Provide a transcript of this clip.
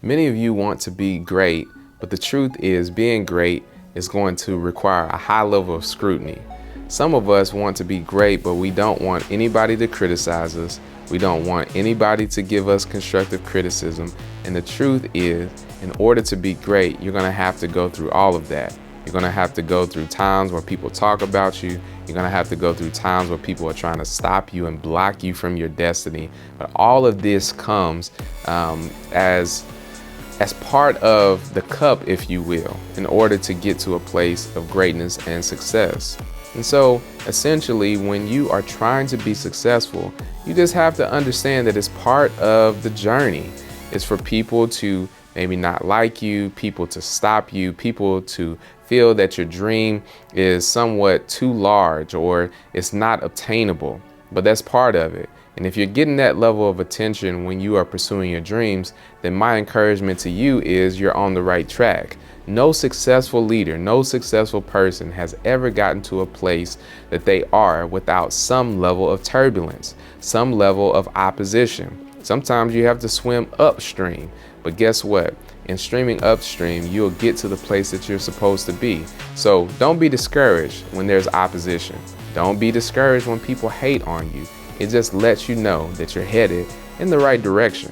Many of you want to be great, but the truth is being great is going to require a high level of scrutiny. Some of us want to be great, but we don't want anybody to criticize us. We don't want anybody to give us constructive criticism. And the truth is, in order to be great, you're going to have to go through all of that. You're going to have to go through times where people talk about you. You're going to have to go through times where people are trying to stop you and block you from your destiny. But all of this comes as part of the cup, if you will, in order to get to a place of greatness and success. And so essentially, when you are trying to be successful, you just have to understand that it's part of the journey. It's for people to maybe not like you, people to stop you, people to feel that your dream is somewhat too large or it's not obtainable, but that's part of it. And if you're getting that level of attention when you are pursuing your dreams, then my encouragement to you is you're on the right track. No successful leader, no successful person has ever gotten to a place that they are without some level of turbulence, some level of opposition. Sometimes you have to swim upstream, but guess what? In streaming upstream, you'll get to the place that you're supposed to be. So don't be discouraged when there's opposition. Don't be discouraged when people hate on you. It just lets you know that you're headed in the right direction.